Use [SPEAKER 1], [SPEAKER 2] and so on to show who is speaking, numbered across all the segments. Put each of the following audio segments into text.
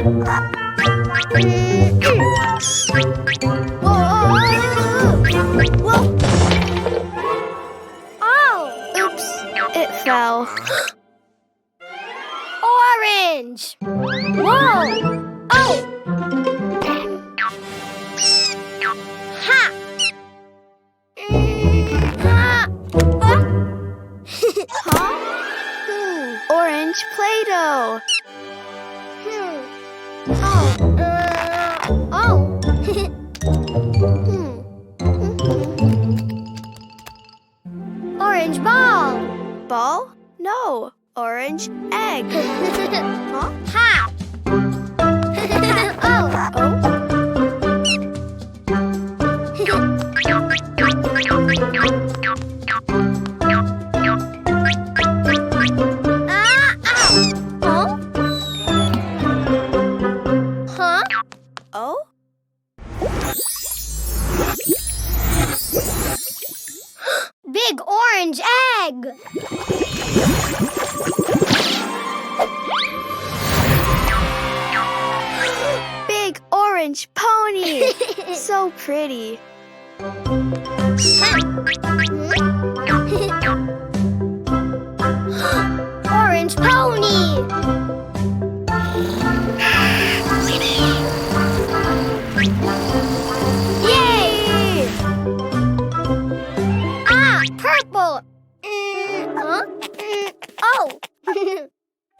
[SPEAKER 1] Whoa! Oh! Oops, it fell. Orange! Whoa! Oh! Ha! Ha! Huh? Orange Play-Doh. Orange ball. Ball? No. Orange egg. Huh? Ha! Oh. Oh. Oh? Big orange egg! Big orange pony! So pretty. Orange pony! Yay! Ah, purple! Huh? Oh!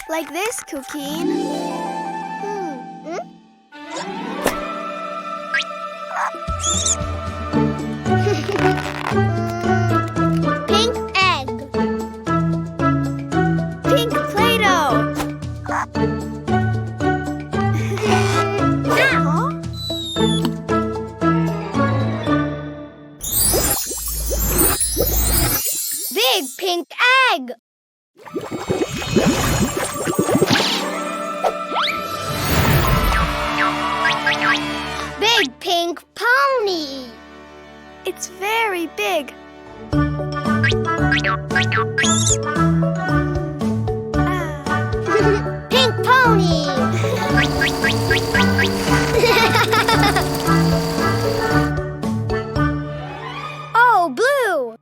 [SPEAKER 1] Like this, Cuquin. Pink egg. Pink Play-Doh. Big pink egg. Big pink pony. It's very big. Pink pony. Oh, blue.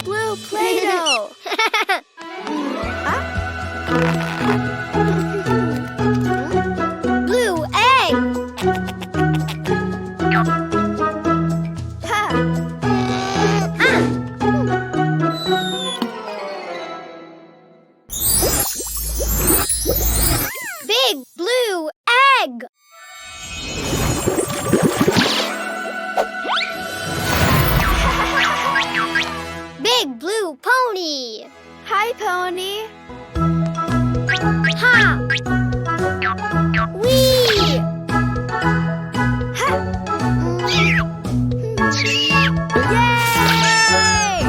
[SPEAKER 1] Blue Play-Doh. Blue egg. Big blue egg. Big blue pony. Hi, pony. Ha! Wee! Ha! Yay!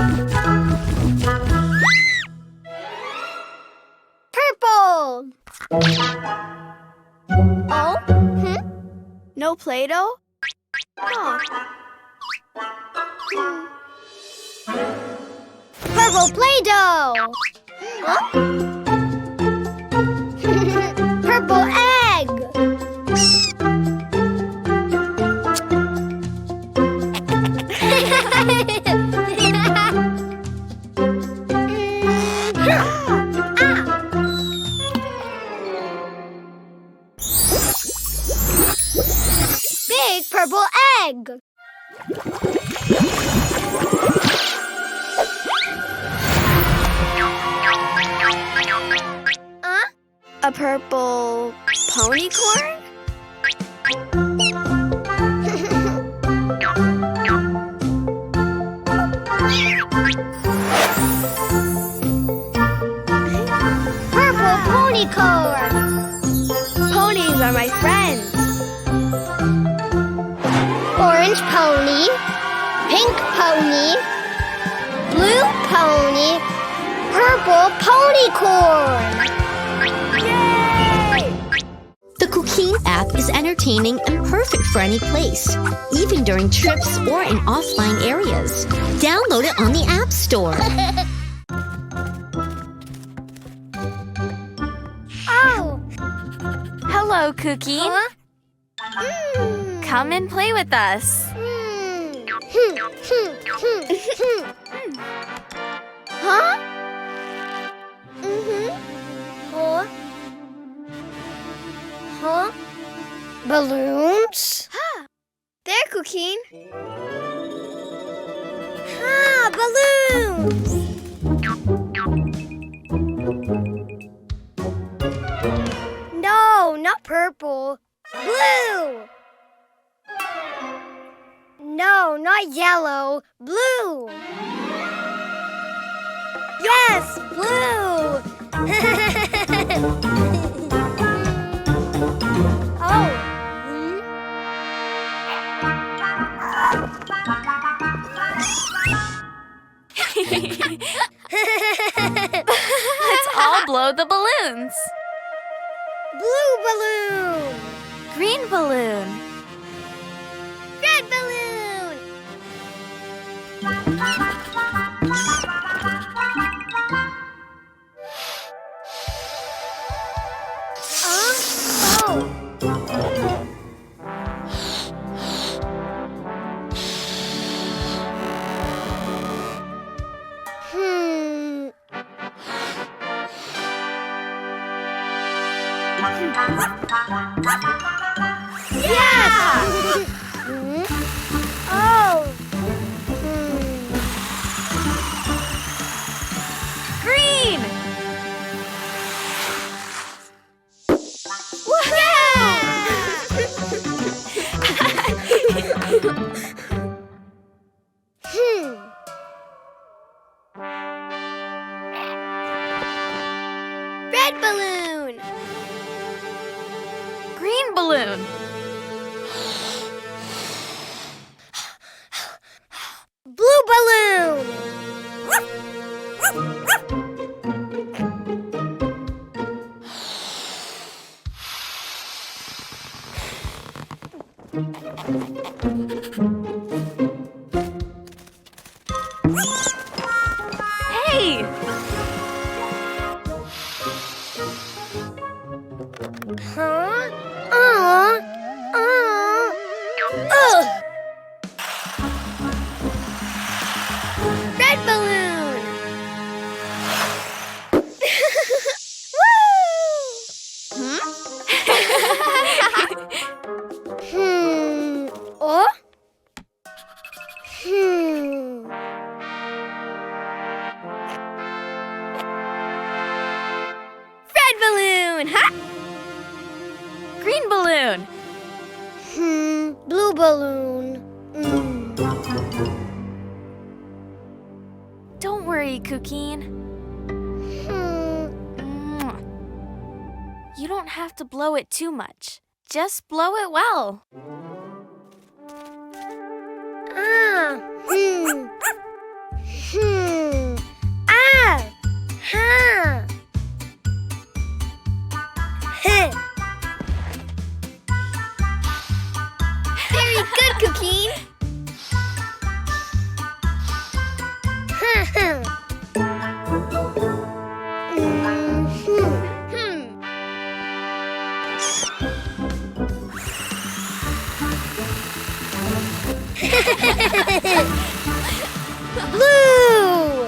[SPEAKER 1] Purple. Oh? No Play-Doh? Oh. Purple Play-Doh! Huh? Purple egg! Big purple egg! A purple ponycorn? Purple ponycorn! Ponies are my friends. Orange pony, pink pony, blue pony, purple ponycorn!
[SPEAKER 2] The Cuquin app is entertaining and perfect for any place, even during trips or in offline areas. Download it on the App Store.
[SPEAKER 3] Hello, Cuquin.
[SPEAKER 1] Huh?
[SPEAKER 3] Come and play with us.
[SPEAKER 1] Huh? Huh? Huh? Balloons? There, Cuquin. Balloons! No, not purple. Blue! No, not yellow. Blue! Yes, blue! Oh.
[SPEAKER 3] Let's all blow the balloons.
[SPEAKER 1] Blue balloon!
[SPEAKER 3] Green balloon.
[SPEAKER 1] Red balloon! Yes! Oh!
[SPEAKER 3] Green.
[SPEAKER 1] Red balloon!
[SPEAKER 3] Green balloon.
[SPEAKER 1] Blue balloon!
[SPEAKER 3] Hey!
[SPEAKER 1] Huh? Red balloon! Woo! Oh? Red balloon! Ha!
[SPEAKER 3] Green balloon.
[SPEAKER 1] Blue balloon.
[SPEAKER 3] Don't worry, Cuquin. You don't have to blow it too much. Just blow it well.
[SPEAKER 1] Very good, Cuquin. Blue!